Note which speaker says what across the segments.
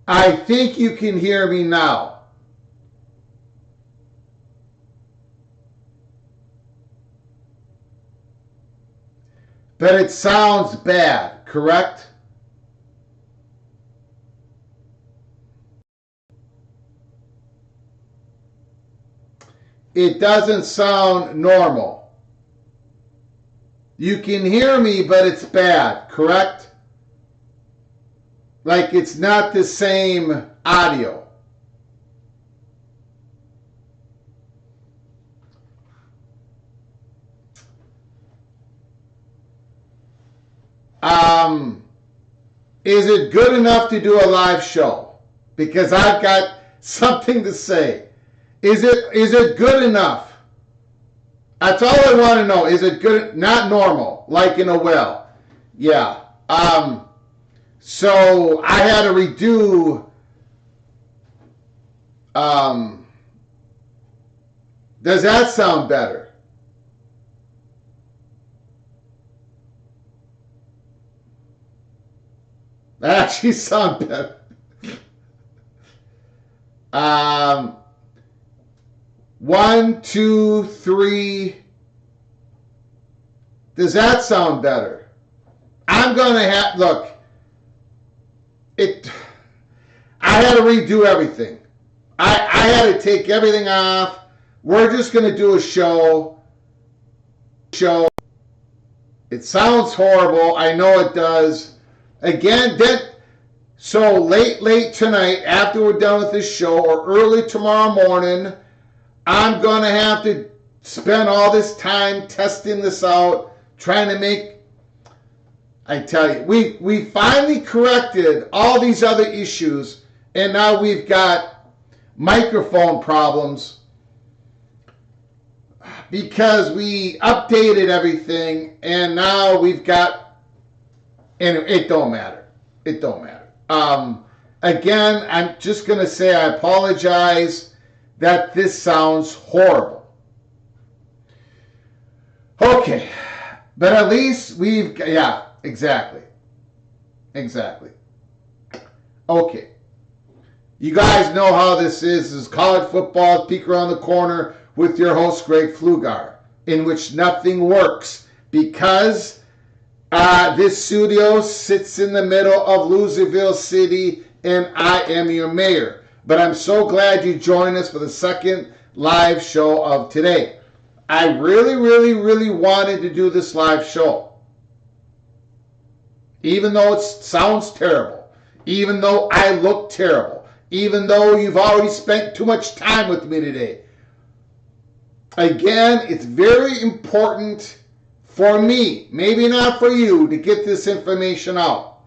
Speaker 1: I think you can hear me now. But it sounds bad, correct? It doesn't sound normal. You can hear me, but it's bad, correct? Like it's not the same audio. Is it good enough to do a live show? Because I've got something to say. Is it good enough? That's all I want to know. Is it good? Not normal, like in a well. Yeah. So I had to redo. Does that sound better? That actually sounds better. 1, 2, 3. Does that sound better? I'm gonna have look. I had to redo everything. I had to take everything off. We're just gonna do a show. It sounds horrible. I know it does. Again, so late tonight, after we're done with this show, or early tomorrow morning, I'm going to have to spend all this time testing this out, trying to make, I tell you, we finally corrected all these other issues, and now we've got microphone problems because we updated everything, and now we've got, and it don't matter. It don't matter. Again, I'm just going to say I apologize that this sounds horrible. Okay. But at least we've, yeah, exactly. Exactly. Okay. You guys know how this is. This is college football, peek around the corner with your host, Greg Pflugar, in which nothing works because this studio sits in the middle of Loserville City, and I am your mayor. But I'm so glad you joined us for the second live show of today. I really wanted to do this live show. Even though it sounds terrible. Even though I look terrible. Even though you've already spent too much time with me today. Again, it's very important for me, maybe not for you, to get this information out.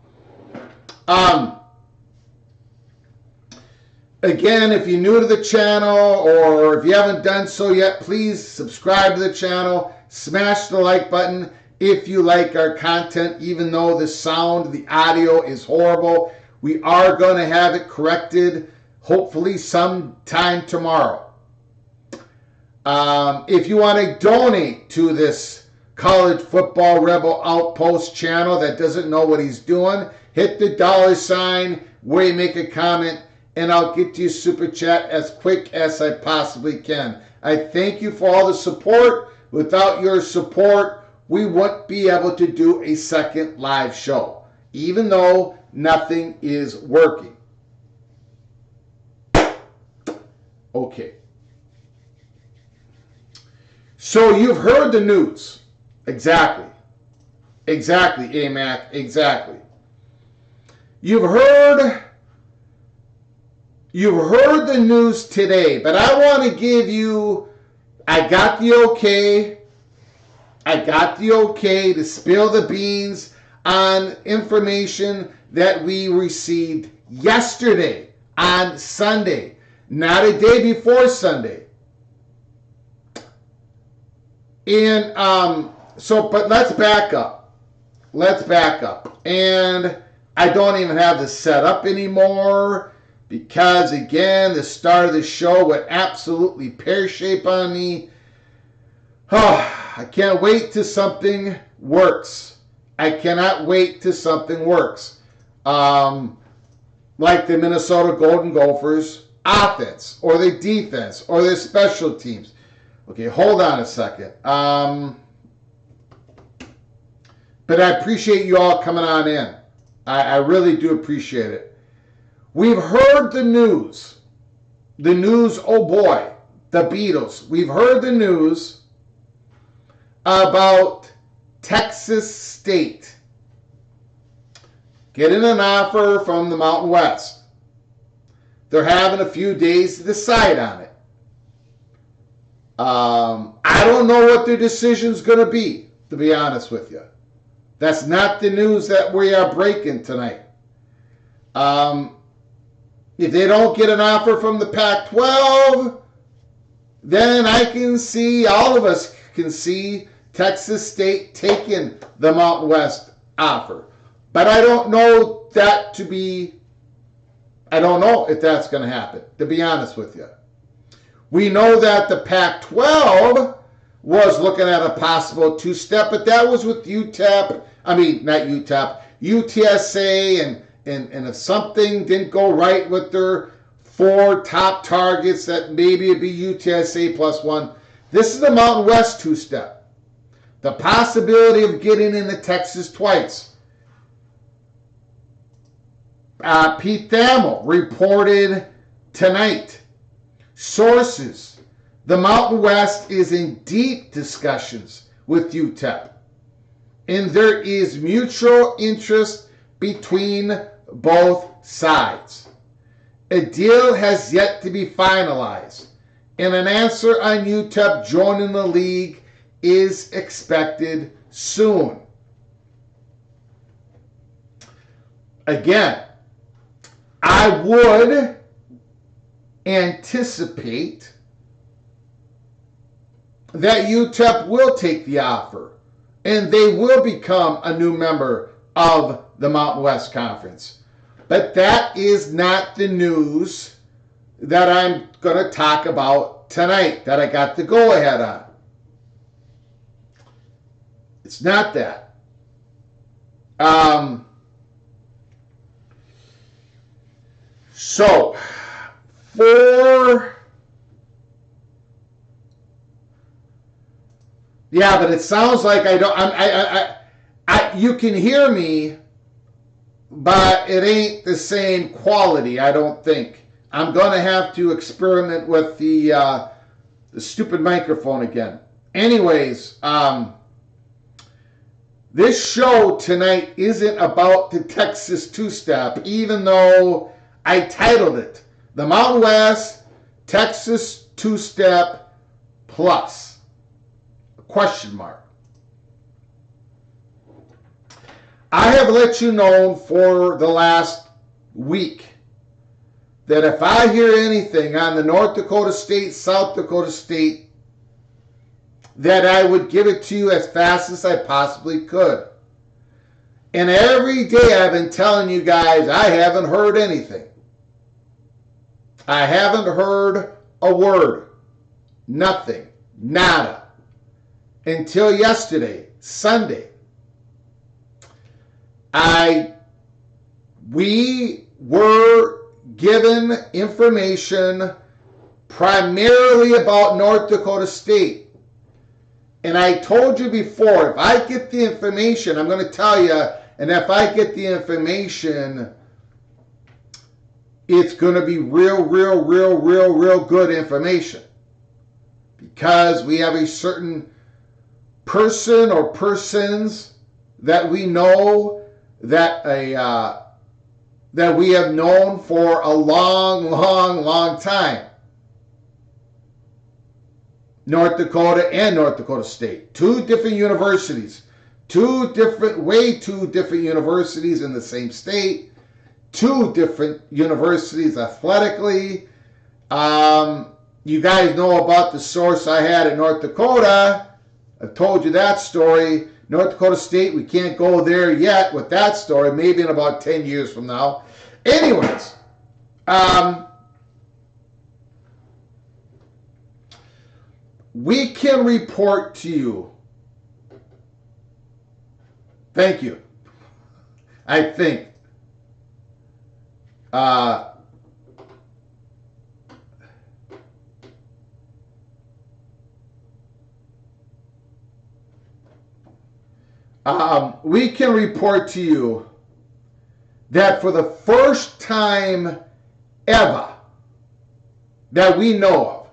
Speaker 1: Again, if you're new to the channel or if you haven't done so yet, please subscribe to the channel, smash the like button if you like our content, even though the sound, the audio is horrible. We are going to have it corrected, hopefully sometime tomorrow. If you want to donate to this College Football Rebel Outpost channel that doesn't know what he's doing, hit the $, where you make a comment, and I'll get to your super chat as quick as I possibly can. I thank you for all the support. Without your support, we wouldn't be able to do a second live show, even though nothing is working. Okay. So you've heard the news. Exactly. Exactly, AMAC. Exactly. You've heard the news today, but I want to give you, I got the okay to spill the beans on information that we received yesterday on Sunday, not a day before Sunday. And but let's back up. And I don't even have this set up anymore because, again, the start of the show went absolutely pear-shaped on me. I can't wait till something works. I cannot wait till something works. Like the Minnesota Golden Gophers offense or their defense or their special teams. Okay, hold on a second. But I appreciate you all coming on in. I really do appreciate it. We've heard the news. The news, oh boy, the Beatles. We've heard the news about Texas State getting an offer from the Mountain West. They're having a few days to decide on it. I don't know what their decision's going to be honest with you. That's not the news that we are breaking tonight. If they don't get an offer from the Pac-12, then I can see, all of us can see Texas State taking the Mountain West offer. But I don't know that to be, I don't know if that's going to happen, to be honest with you. We know that the Pac-12 was looking at a possible two-step, but that was with UTEP. I mean, not UTEP, UTSA, and if something didn't go right with their 4 top targets, that maybe it'd be UTSA +1. This is the Mountain West two-step. The possibility of getting into Texas twice. Pete Thamel reported tonight. Sources. The Mountain West is in deep discussions with UTEP. And there is mutual interest between both sides. A deal has yet to be finalized, and an answer on UTEP joining the league is expected soon. Again, I would anticipate that UTEP will take the offer and they will become a new member of the Mountain West Conference. But that is not the news that I'm going to talk about tonight, that I got the go-ahead on. It's not that. So, yeah, but it sounds like I don't. You can hear me, but it ain't the same quality. I don't think. I'm gonna have to experiment with the stupid microphone again. Anyways, this show tonight isn't about the Texas two-step, even though I titled it The Mountain West Texas Two-Step Plus. Question mark. I have let you know for the last week that if I hear anything on the North Dakota State, South Dakota State, that I would give it to you as fast as I possibly could. And every day I've been telling you guys I haven't heard anything. I haven't heard a word. Nothing. Nada. Until yesterday, Sunday. We were given information primarily about North Dakota State. And I told you before, if I get the information, I'm going to tell you, and if I get the information, it's going to be real good information. Because we have a certain person or persons that we know that we have known for a long time. North Dakota and North Dakota State. Two different universities. Two different universities in the same state. Two different universities athletically. You guys know about the source I had in North Dakota. I've told you that story. North Dakota State, we can't go there yet with that story. Maybe in about 10 years from now. Anyways, we can report to you. Thank you. I think. We can report to you that for the first time ever that we know of,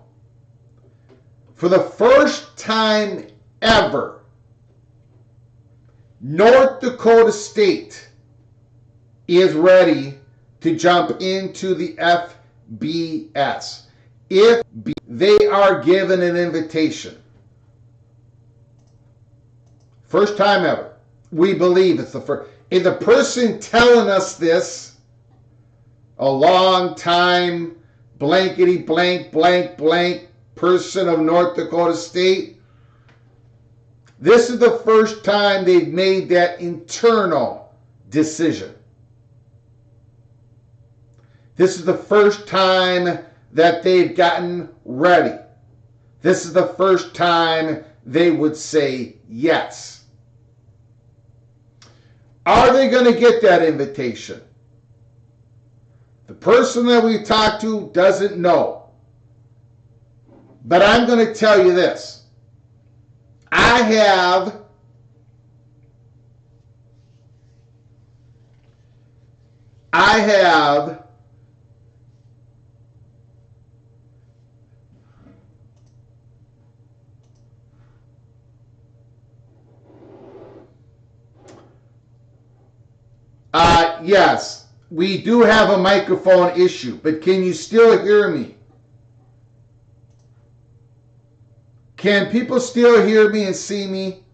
Speaker 1: for the first time ever, North Dakota State is ready to jump into the FBS if they are given an invitation. First time ever. We believe it's the first. And the person telling us this, a long time blankety blank person of North Dakota State, this is the first time they've made that internal decision. This is the first time that they've gotten ready. This is the first time they would say yes. Are they going to get that invitation? The person that we talked to doesn't know. But I'm going to tell you this. I have yes, we do have a microphone issue, but can you still hear me? Can people still hear me and see me?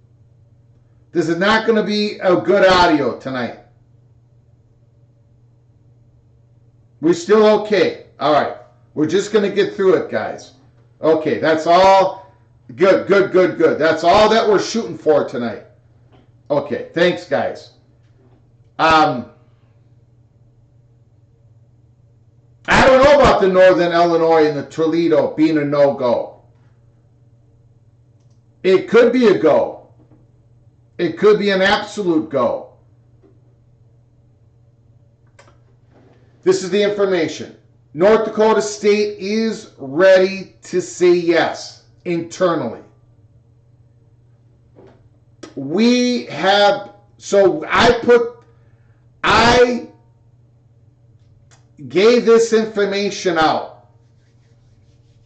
Speaker 1: This is not going to be a good audio tonight. We're still okay. All right. We're just going to get through it, guys. Okay, that's all. Good. That's all that we're shooting for tonight. Okay, thanks, guys. I don't know about the Northern Illinois and the Toledo being a no-go. It could be a go. It could be an absolute go. This is the information. North Dakota State is ready to say yes internally. We have, so I gave this information out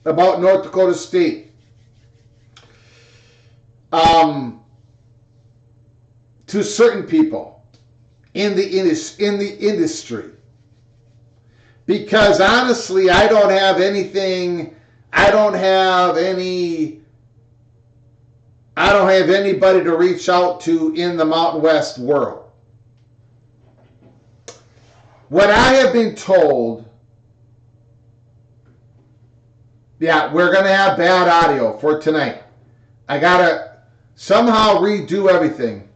Speaker 1: about North Dakota State to certain people in the industry, because honestly, I don't have anybody to reach out to in the Mountain West world. What I have been told, yeah, we're going to have bad audio for tonight. I got to somehow redo everything.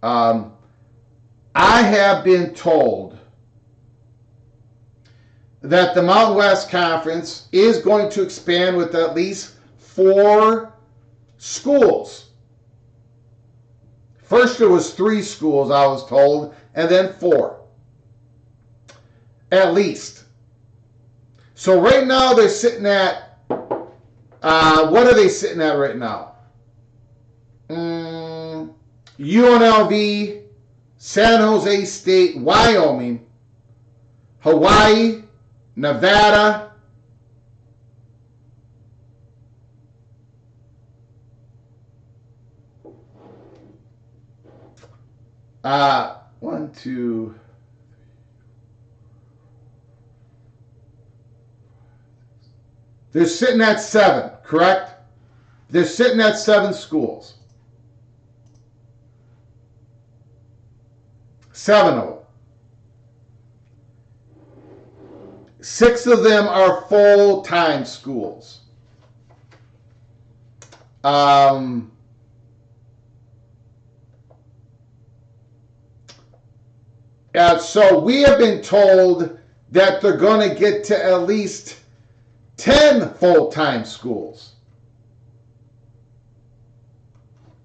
Speaker 1: I have been told that the Mountain West Conference is going to expand with at least 4 schools. First, there was 3 schools, I was told, and then 4. at least. So right now they're sitting at, what are they sitting at right now? UNLV, San Jose State, Wyoming, Hawaii, Nevada, one, two, they're sitting at 7, correct? They're sitting at 7 schools. 7 of them. 6 of them are full-time schools. So we have been told that they're going to get to at least 10 full-time schools.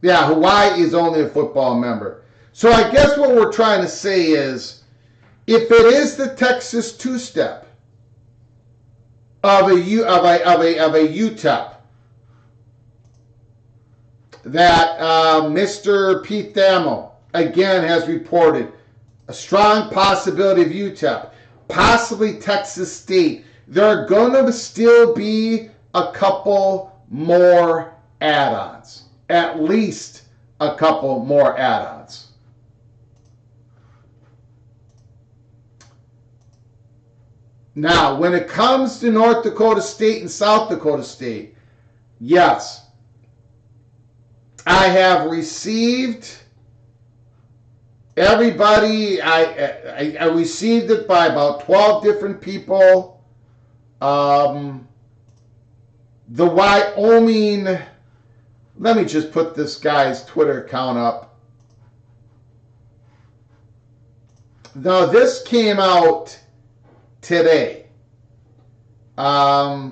Speaker 1: Yeah, Hawaii is only a football member. So I guess what we're trying to say is, if it is the Texas two-step of a UTEP that Mr. Pete Thamel again has reported, a strong possibility of UTEP, possibly Texas State, there are going to still be a couple more add-ons. At least a couple more add-ons. Now, when it comes to North Dakota State and South Dakota State, yes, I have received everybody, I received it by about 12 different people. The Wyoming, let me just put this guy's Twitter account up. Now, this came out today. I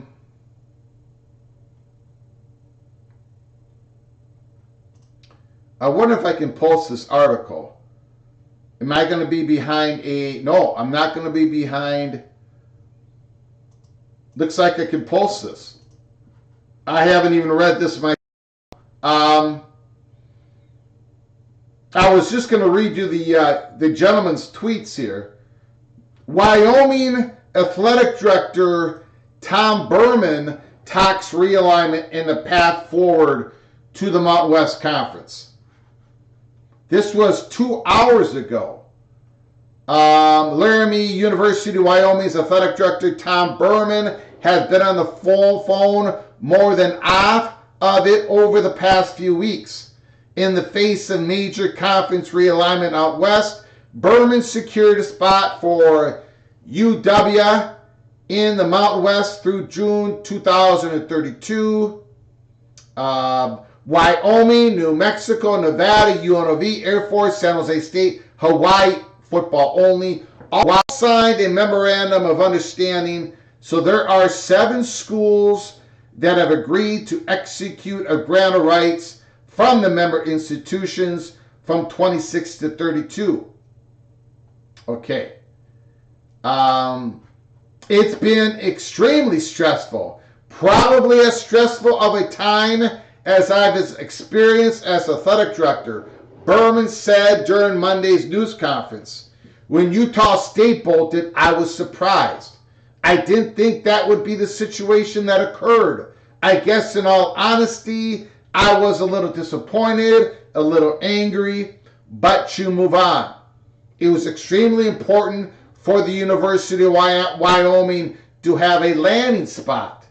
Speaker 1: wonder if I can post this article. Am I going to be behind a... No, I'm not going to be behind... Looks like I can post this. I haven't even read this myself. I was just going to read you the gentleman's tweets here. Wyoming Athletic Director Tom Berman talks realignment and the path forward to the Mountain West Conference. This was 2 hours ago. Laramie University, Wyoming's Athletic Director Tom Berman has been on the phone more than half of it over the past few weeks. In the face of major conference realignment out west, Berman secured a spot for UW in the Mountain West through June 2032. Wyoming, New Mexico, Nevada, UNLV, Air Force, San Jose State, Hawaii, football only. All signed a memorandum of understanding. So there are 7 schools that have agreed to execute a grant of rights from the member institutions from 26 to 32. Okay. It's been extremely stressful. Probably as stressful of a time as I've experienced as athletic director, Berman said during Monday's news conference. When Utah State bolted, I was surprised. I didn't think that would be the situation that occurred. I guess in all honesty, I was a little disappointed, a little angry, but you move on. It was extremely important for the University of Wyoming to have a landing spot,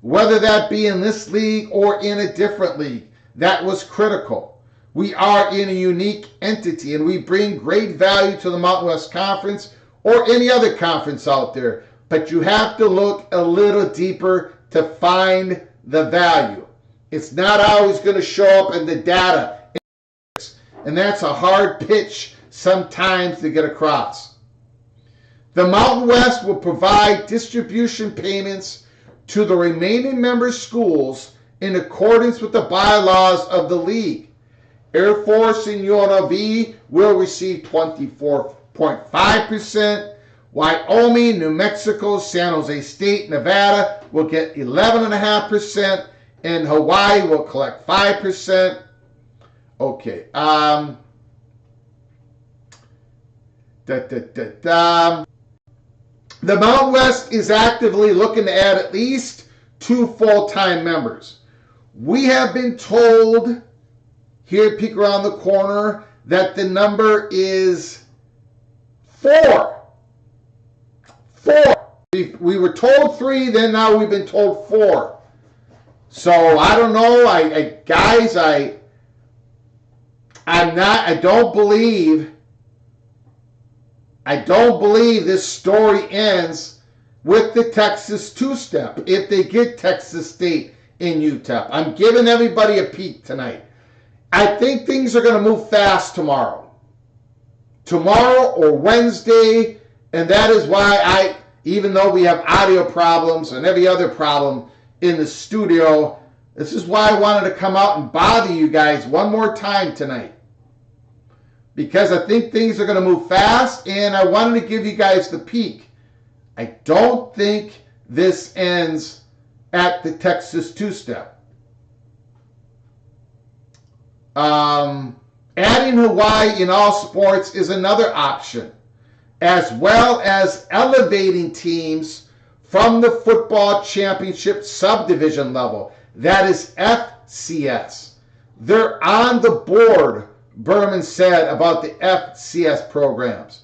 Speaker 1: whether that be in this league or in a different league. That was critical. We are in a unique entity, and we bring great value to the Mountain West Conference or any other conference out there. But you have to look a little deeper to find the value. It's not always going to show up in the data. And that's a hard pitch sometimes to get across. The Mountain West will provide distribution payments to the remaining member schools in accordance with the bylaws of the league. Air Force and UNLV will receive 24.5%, Wyoming, New Mexico, San Jose State, Nevada will get 11.5%, and Hawaii will collect 5%. Okay. The Mountain West is actively looking to add at least 2 full-time members. We have been told here at Peek Around the Corner that the number is 4. 4. We were told 3, then now we've been told 4. So I don't know, guys, I don't believe this story ends with the Texas two-step if they get Texas State in UTEP. I'm giving everybody a peek tonight. I think things are going to move fast tomorrow. Tomorrow or Wednesday, and that is why even though we have audio problems and every other problem in the studio, this is why I wanted to come out and bother you guys one more time tonight. Because I think things are going to move fast, and I wanted to give you guys the peek. I don't think this ends at the Texas two-step. Adding Hawaii in all sports is another option, as well as elevating teams from the football championship subdivision level. That is FCS. They're on the board, Berman said about the FCS programs.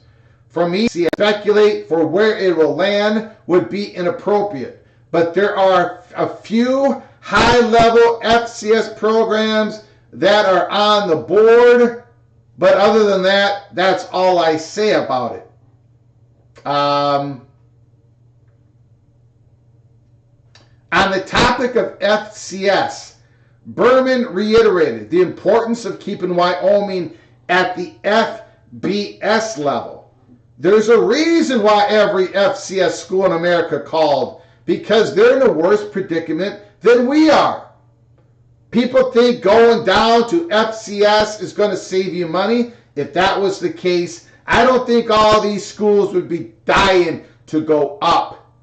Speaker 1: For me, to speculate for where it will land would be inappropriate. But there are a few high-level FCS programs that are on the board. But other than that, that's all I say about it. On the topic of FCS, Berman reiterated the importance of keeping Wyoming at the FBS level. There's a reason why every FCS school in America called, because they're in a worse predicament than we are. People think going down to FCS is going to save you money. If that was the case, I don't think all these schools would be dying to go up.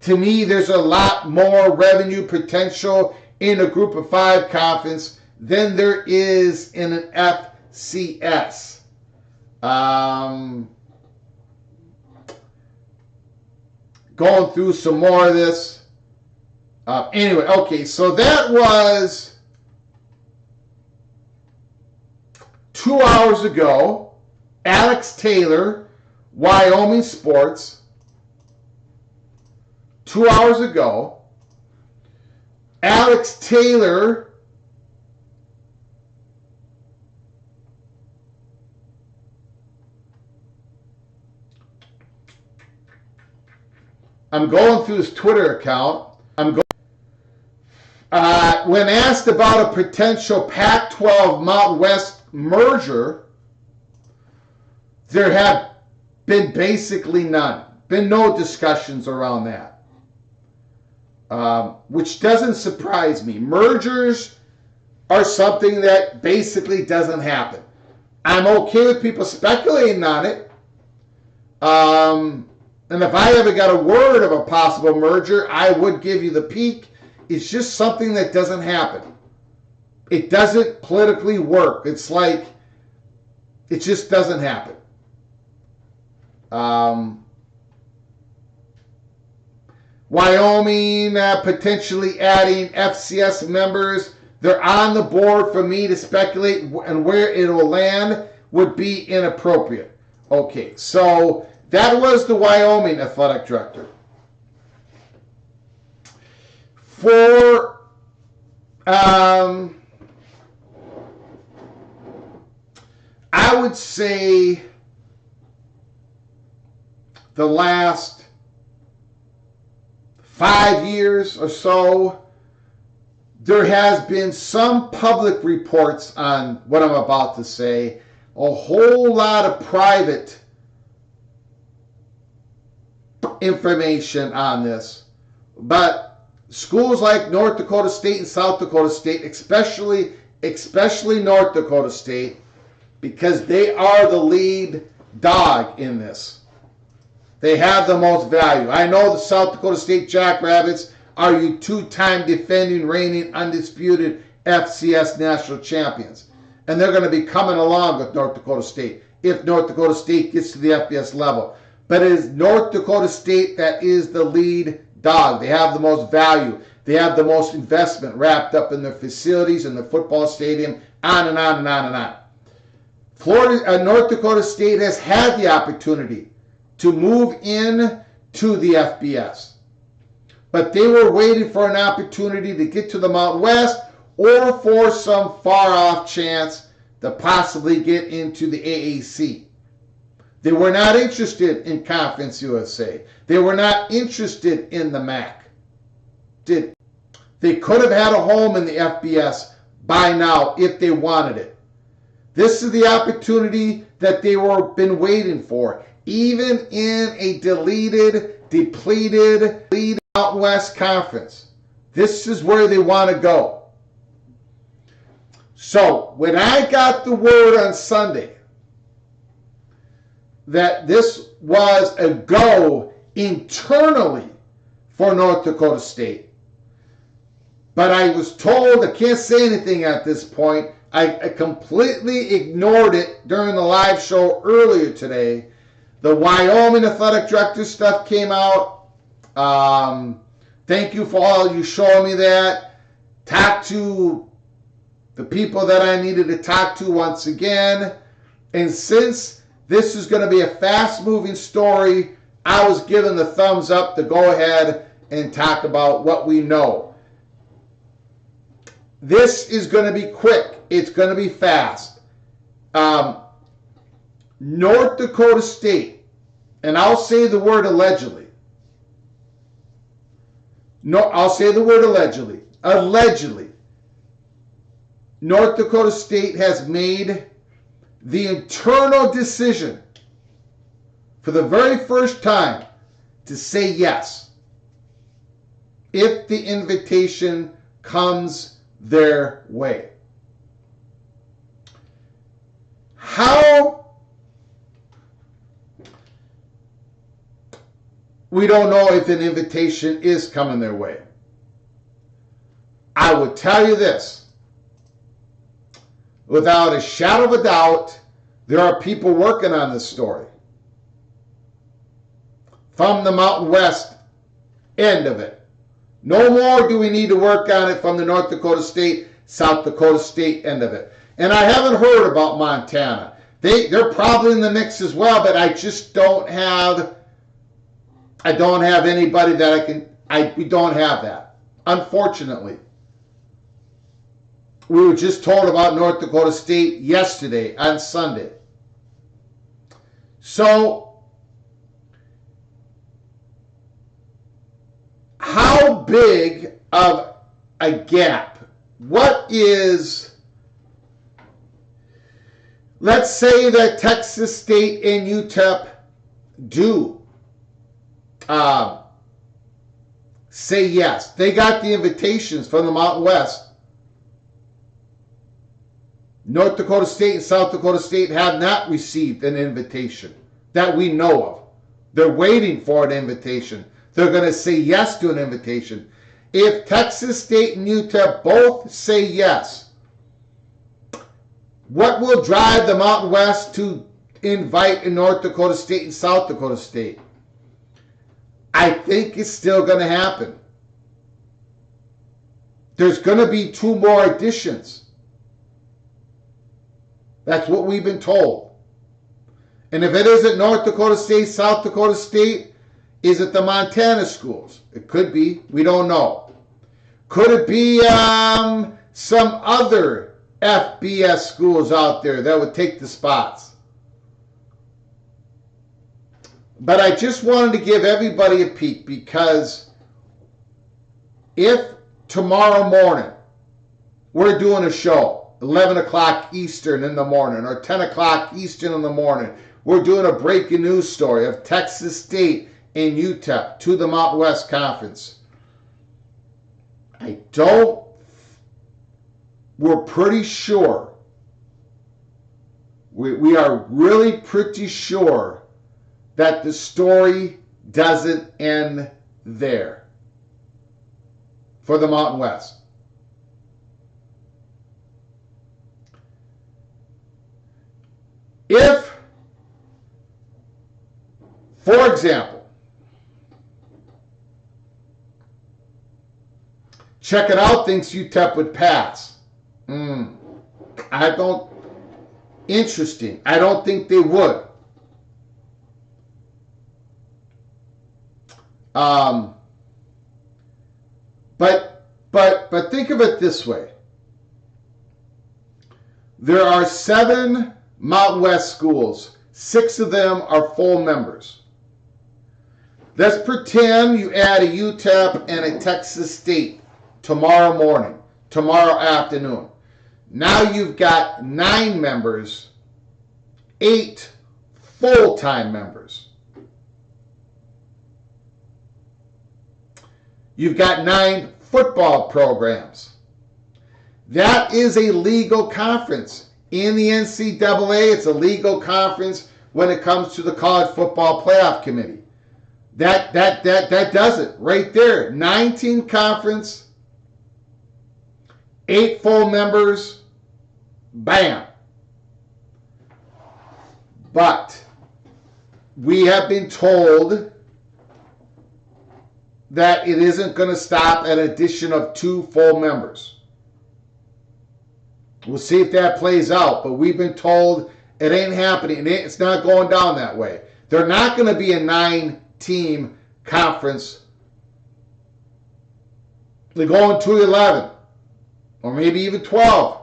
Speaker 1: To me, there's a lot more revenue potential in a Group of 5 conference than there is in an FCS. Going through some more of this. Anyway, okay, so that was 2 hours ago. Alex Taylor, Wyoming Sports. 2 hours ago. Alex Taylor I'm going through his Twitter account. When asked about a potential Pac-12 Mountain West merger, there have been basically none. Been no discussions around that. Which doesn't surprise me. Mergers are something that basically doesn't happen. I'm okay with people speculating on it. And if I ever got a word of a possible merger, I would give you the peek. It's just something that doesn't happen. It doesn't politically work. It's like, it just doesn't happen. Wyoming potentially adding FCS members. They're on the board. For me to speculate and where it will land would be inappropriate. Okay, so that was the Wyoming athletic director. For I would say the last 5 years or so, there has been some public reports on what I'm about to say, a whole lot of private information on this. But schools like North Dakota State and South Dakota State, especially North Dakota State, because they are the lead dog in this. They have the most value. I know the South Dakota State Jackrabbits are your two-time defending, reigning, undisputed FCS national champions. And they're going to be coming along with North Dakota State if North Dakota State gets to the FBS level. But it is North Dakota State that is the lead dog. They have the most value. They have the most investment wrapped up in their facilities, in the football stadium, on and on and on and on. North Dakota State has had the opportunity to move in to the FBS. But they were waiting for an opportunity to get to the Mountain West or for some far-off chance to possibly get into the AAC. They were not interested in Conference USA. They were not interested in the MAC. They could have had a home in the FBS by now if they wanted it. This is the opportunity that they were been waiting for, even in a depleted Mountain West Conference. This is where they want to go. So when I got the word on Sunday that this was a go internally for North Dakota State, but I was told I can't say anything at this point. I completely ignored it during the live show earlier today. The Wyoming athletic director stuff came out. Thank you for all you showing me that. Talked to the people that I needed to talk to once again. And since this is going to be a fast-moving story, I was given the thumbs up to go ahead and talk about what we know. This is going to be quick. It's going to be fast. North Dakota State, and I'll say the word allegedly. No, I'll say the word allegedly. Allegedly, North Dakota State has made the internal decision for the very first time to say yes if the invitation comes their way. How? We don't know if an invitation is coming their way. I would tell you this. Without a shadow of a doubt, there are people working on this story. From the Mountain West end of it. No more do we need to work on it from the North Dakota State, South Dakota State end of it. And I haven't heard about Montana. They're probably in the mix as well, but I just don't have anybody that we don't have that. Unfortunately. We were just told about North Dakota State yesterday on Sunday. So, how big of a gap? What is, let's say that Texas State and UTEP do say yes. They got the invitations from the Mountain West. North Dakota State and South Dakota State have not received an invitation that we know of. They're waiting for an invitation. They're going to say yes to an invitation. If Texas State and UTEP both say yes, what will drive the Mountain West to invite in North Dakota State and South Dakota State? I think it's still going to happen. There's going to be 2 more additions. That's what we've been told. And if it isn't North Dakota State, South Dakota State, is it the Montana schools? It could be. We don't know. Could it be some other FBS schools out there that would take the spots? But I just wanted to give everybody a peek, because if tomorrow morning we're doing a show, 11 o'clock Eastern in the morning or 10 o'clock Eastern in the morning, we're doing a breaking news story of Texas State and UTEP to the Mountain West Conference. We're pretty sure, we are really pretty sure that the story doesn't end there for the Mountain West. If, for example, Check It Out thinks UTEP would pass. Interesting. I don't think they would. But think of it this way. There are 7 Mountain West schools. 6 of them are full members. Let's pretend you add a UTEP and a Texas State tomorrow morning, tomorrow afternoon. Now you've got 9 members, 8 full-time members. You've got 9 football programs. That is a legal conference. In the NCAA, it's a legal conference when it comes to the College Football Playoff Committee. That does it right there. 19 conference, 8 full members, bam. But we have been told that it isn't going to stop at an addition of 2 full members. We'll see if that plays out, but we've been told it ain't happening. It's not going down that way. They're not going to be a 9-team conference. They're going to 11, or maybe even 12.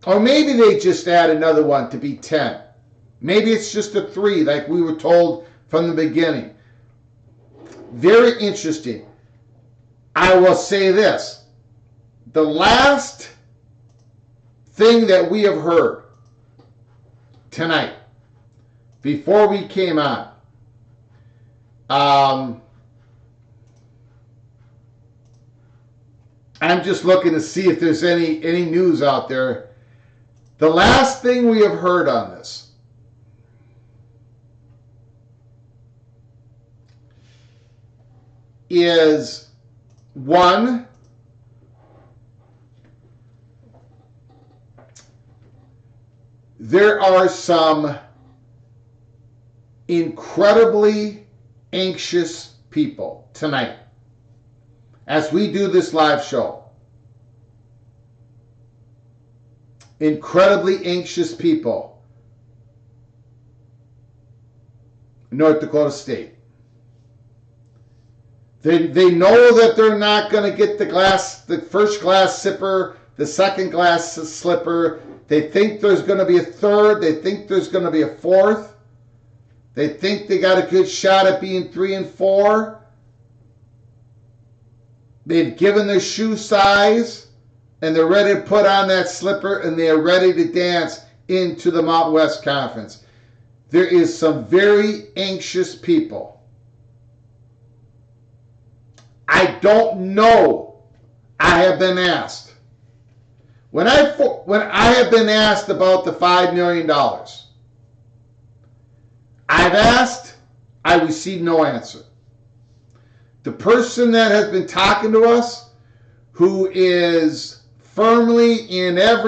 Speaker 1: Or maybe they just add another one to be 10. Maybe it's just a 3 like we were told from the beginning. Very interesting. I will say this. The last thing that we have heard tonight, before we came on, I'm just looking to see if there's any news out there. The last thing we have heard on this is, one, there are some incredibly anxious people tonight as we do this live show. Incredibly anxious people in North Dakota State. They know that they're not going to get the first glass sipper, the second glass slipper. They think there's going to be a third. They think there's going to be a fourth. They think they got a good shot at being 3 and 4. They've given their shoe size, and they're ready to put on that slipper, and they are ready to dance into the Mountain West Conference. There is some very anxious people. I don't know. I have been asked. When I have been asked about the $5 million, I've asked, I received no answer. The person that has been talking to us, who is firmly in a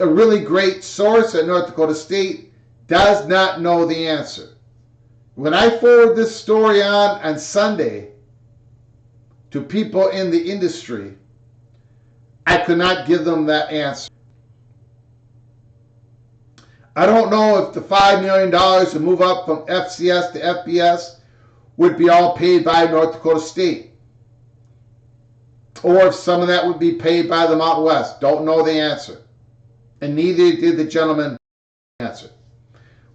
Speaker 1: really great source at North Dakota State, does not know the answer. When I forward this story on Sunday to people in the industry, I could not give them that answer. I don't know if the $5 million to move up from FCS to FBS would be all paid by North Dakota State, or if some of that would be paid by the Mountain West. Don't know the answer. And neither did the gentleman answer.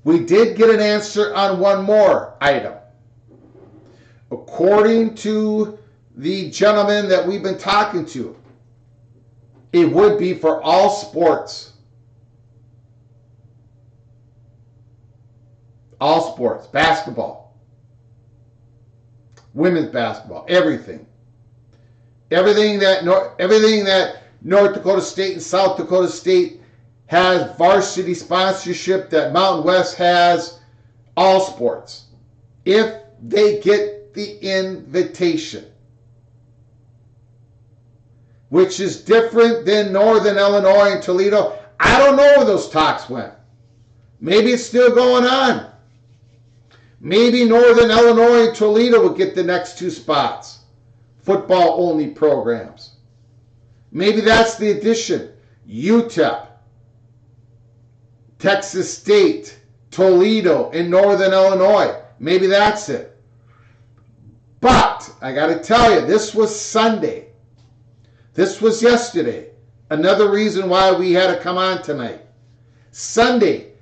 Speaker 1: We did get an answer on one more item. According to the gentleman that we've been talking to, it would be for all sports. All sports. Basketball. Women's basketball. Everything. Everything that North Dakota State and South Dakota State has varsity sponsorship that Mountain West has all sports. If they get the invitation, which is different than Northern Illinois and Toledo. I don't know where those talks went. Maybe it's still going on. Maybe Northern Illinois and Toledo will get the next 2 spots. Football-only programs. Maybe that's the addition. UTEP, Texas State, Toledo, and Northern Illinois. Maybe that's it. But I got to tell you, this was Sunday. This was yesterday. Another reason why we had to come on tonight. Sunday,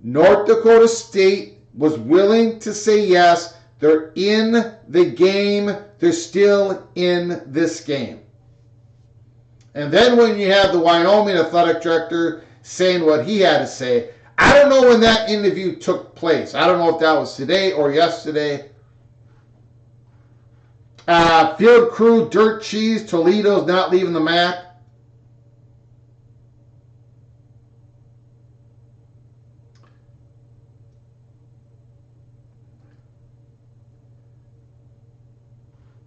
Speaker 1: North Dakota State was willing to say yes. They're in the game. They're still in this game. And then when you have the Wyoming athletic director saying what he had to say, I don't know when that interview took place. I don't know if that was today or yesterday. Field crew, dirt cheese, Toledo's not leaving the MAC.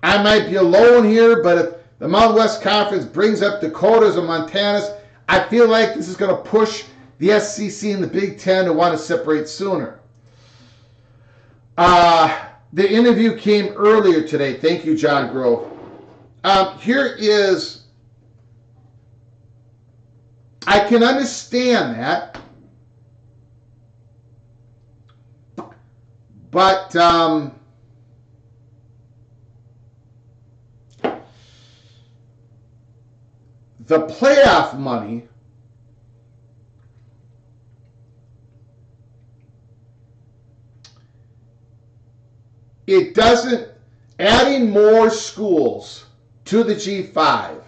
Speaker 1: I might be alone here, but if the Mountain West Conference brings up Dakotas or Montanas, I feel like this is going to push the SEC and the Big Ten to want to separate sooner. The interview came earlier today. Thank you, John Grove. Here is, I can understand that, but the playoff money it doesn't, adding more schools to the G5,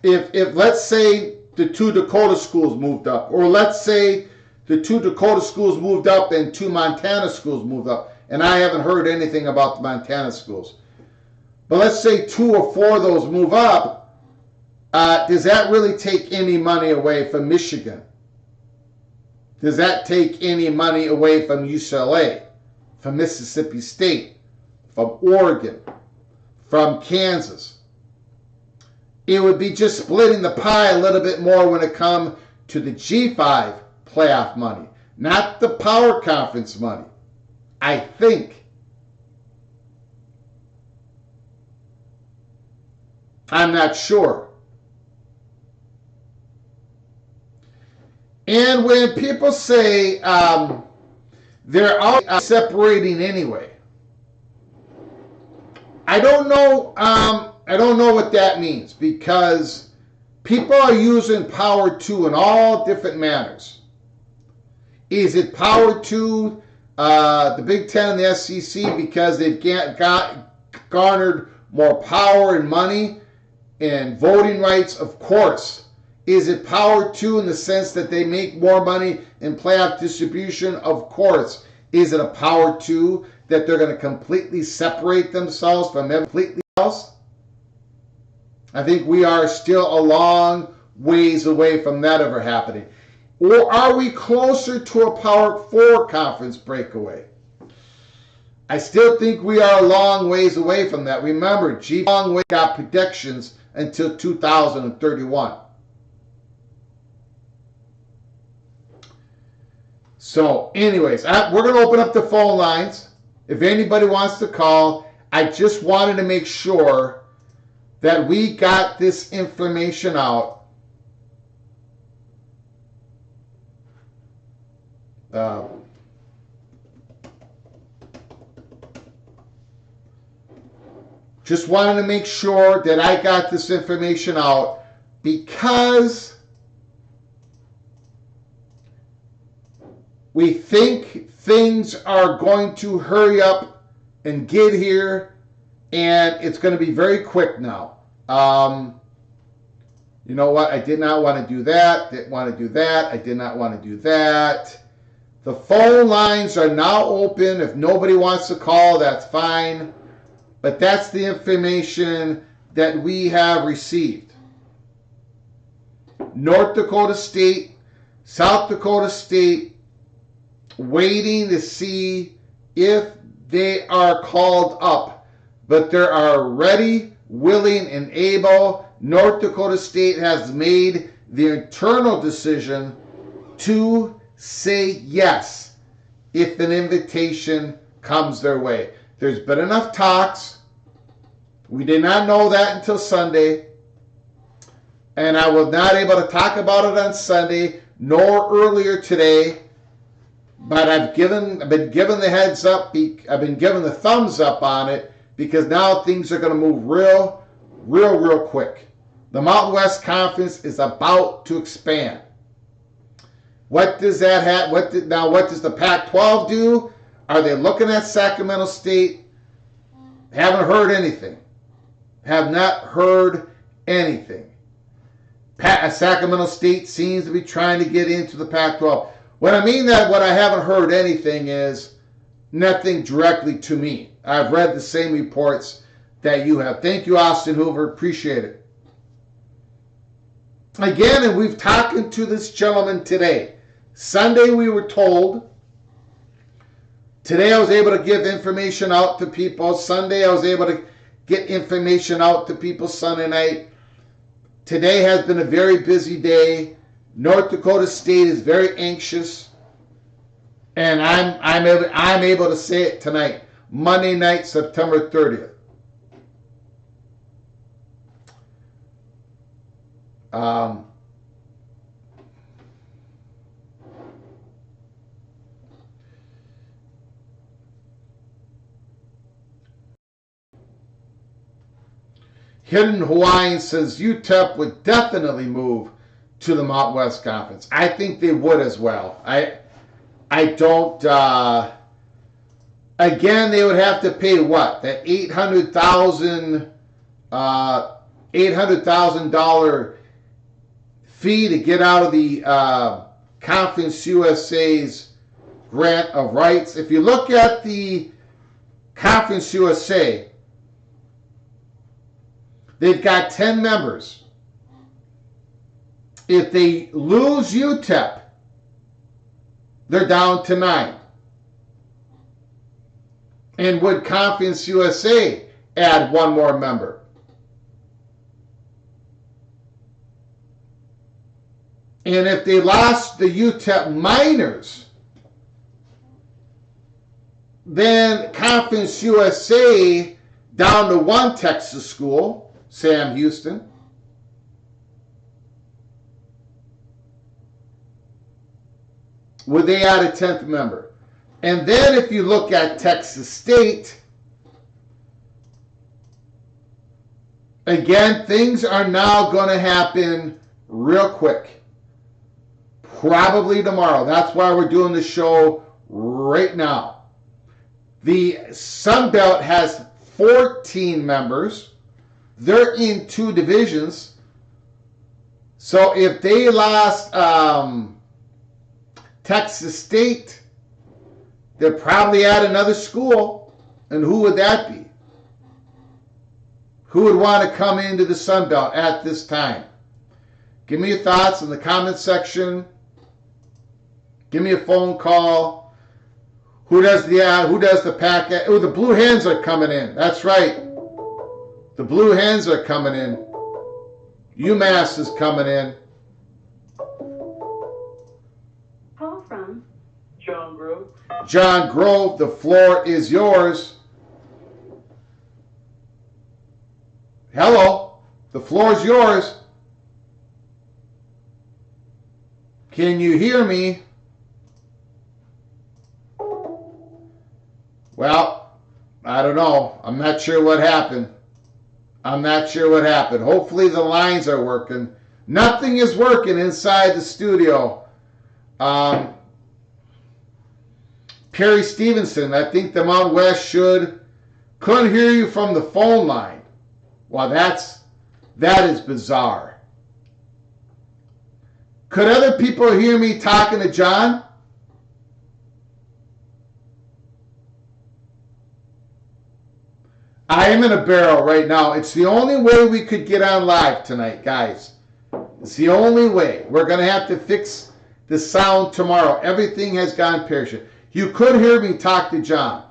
Speaker 1: if let's say the 2 Dakota schools moved up, or let's say the 2 Dakota schools moved up and 2 Montana schools moved up, and I haven't heard anything about the Montana schools, but let's say 2 or 4 of those move up, does that really take any money away from Michigan? Does that take any money away from UCLA, from Mississippi State, from Oregon, from Kansas? It would be just splitting the pie a little bit more when it comes to the G5 playoff money, not the Power Conference money, I think. I'm not sure. And when people say they're all separating anyway, I don't know what that means, because people are using Power 2 in all different manners. Is it Power 2, the Big Ten and the SEC, because they've garnered more power and money and voting rights? Of course. Is it Power 2 in the sense that they make more money in playoff distribution? Of course. Is it a Power 2 that they're going to completely separate themselves from everything else? I think we are still a long ways away from that ever happening. Or are we closer to a Power 4 conference breakaway? I still think we are a long ways away from that. Remember, Long Way got predictions until 2031. So, anyways, we're going to open up the phone lines. If anybody wants to call, I just wanted to make sure that we got this information out. Just wanted to make sure that I got this information out, because we think things are going to hurry up and get here, and it's going to be very quick now. You know what? I did not want to do that. Didn't want to do that. I did not want to do that. The phone lines are now open. If nobody wants to call, that's fine. But that's the information that we have received. North Dakota State, South Dakota State, waiting to see if they are called up. But they are ready, willing, and able. North Dakota State has made the internal decision to say yes if an invitation comes their way. There's been enough talks. We did not know that until Sunday. And I was not able to talk about it on Sunday, nor earlier today. But I've been given the heads up. I've been given the thumbs up on it because now things are going to move real quick. The Mountain West Conference is about to expand. What does that have? What does the Pac-12 do? Are they looking at Sacramento State? Haven't heard anything. Have not heard anything. Sacramento State seems to be trying to get into the Pac-12. When I mean that, what I haven't heard anything is nothing directly to me. I've read the same reports that you have. Thank you, Austin Hoover. Appreciate it. Again, and we've talked to this gentleman today. Sunday we were told. Today I was able to give information out to people. Sunday I was able to get information out to people Sunday night. Today has been a very busy day. North Dakota State is very anxious. And I'm able to say it tonight. Monday night, September 30th. Hidden Hawaiian says UTEP would definitely move to the Mountain West Conference. I think they would as well. I don't. Again, they would have to pay what? That $800,000 fee to get out of the Conference USA's grant of rights. If you look at the Conference USA, they've got 10 members. If they lose UTEP, they're down to 9. And would Conference USA add one more member? And if they lost the UTEP minors, then Conference USA down to one Texas school, Sam Houston. Would they add a 10th member? And then if you look at Texas State, again, things are now going to happen real quick. Probably tomorrow. That's why we're doing the show right now. The Sun Belt has 14 members. They're in 2 divisions. So if they lost Texas State, they'd probably add another school. And who would that be? Who would want to come into the Sun Belt at this time? Give me your thoughts in the comment section. Give me a phone call. Who does the pack? Oh, the Blue Hens are coming in. That's right. The Blue Hens are coming in. UMass is coming in.
Speaker 2: Call from John Grove.
Speaker 1: John Grove, the floor is yours. Hello, the floor is yours. Can you hear me? Well, I don't know. I'm not sure what happened. Hopefully the lines are working. Nothing is working inside the studio. Perry Stevenson, I think the Mountain West couldn't hear you from the phone line. Well, that is bizarre. Could other people hear me talking to John? I am in a barrel right now. It's the only way we could get on live tonight, guys. It's the only way. We're going to have to fix the sound tomorrow. Everything has gone pear-shaped. You could hear me talk to John.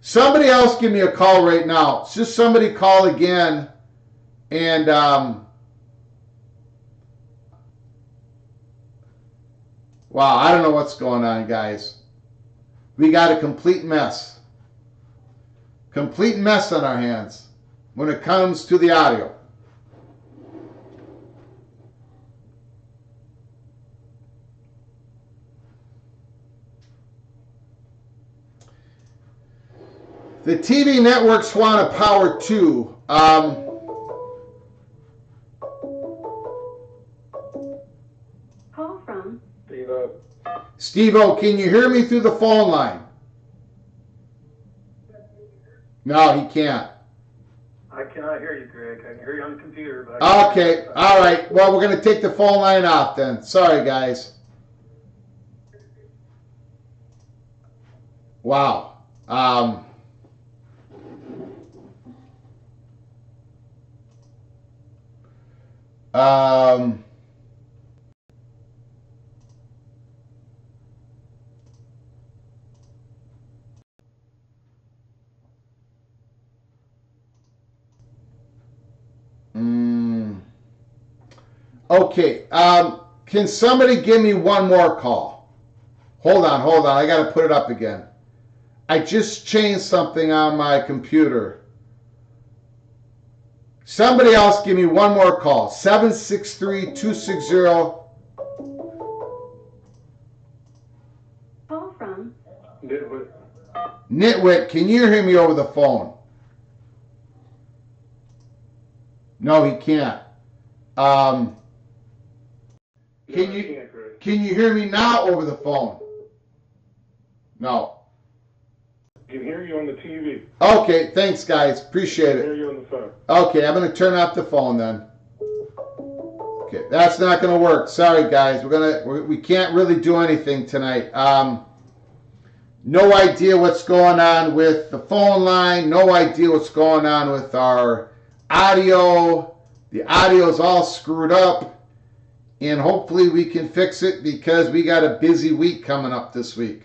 Speaker 1: Somebody else give me a call right now. Just somebody call again. And wow, I don't know what's going on, guys. We got a complete mess. Complete mess on our hands when it comes to the audio. The TV networks want a power too.
Speaker 2: Call from
Speaker 3: Steve-O.
Speaker 1: Steve-O, can you hear me through the phone line? No, he can't.
Speaker 3: I cannot hear you, Greg. I can hear you on the computer. But I
Speaker 1: Okay, all right. Well, we're going to take the phone line off then. Sorry, guys. Wow. Okay. Can somebody give me one more call? Hold on, hold on. I got to put it up again. I just changed something on my computer. Somebody else give me one more call. 763-260.
Speaker 2: call from
Speaker 3: Nitwit.
Speaker 1: Nitwit, can you hear me over the phone? No, he can't. Can you hear me now over the phone? No.
Speaker 3: I can hear you on the TV.
Speaker 1: Okay, thanks guys. Appreciate
Speaker 3: I can hear
Speaker 1: it.
Speaker 3: you on the phone.
Speaker 1: Okay, I'm going to turn off the phone then. Okay, that's not going to work. Sorry guys. We can't really do anything tonight. No idea what's going on with the phone line. No idea what's going on with our audio. The audio is all screwed up. And hopefully we can fix it because we got a busy week coming up this week.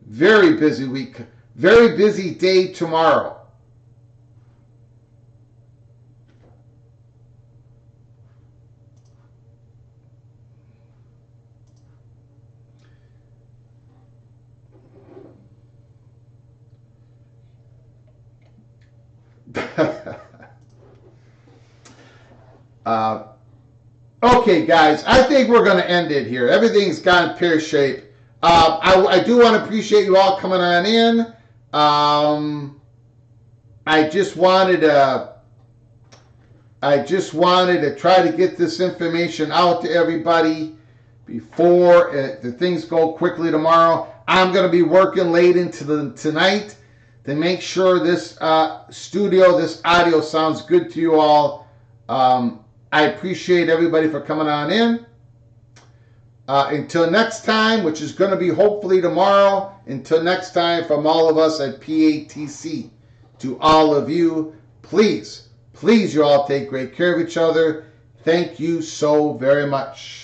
Speaker 1: Very busy week. Very busy day tomorrow. Okay, guys, I think we're going to end it here. Everything's gone pear-shaped. I do want to appreciate you all coming on in. I just wanted to try to get this information out to everybody before the things go quickly tomorrow. I'm going to be working late into tonight to make sure this studio, this audio sounds good to you all. I appreciate everybody for coming on in. Until next time, which is going to be hopefully tomorrow, until next time from all of us at PATC, to all of you, please you all take great care of each other. Thank you so very much.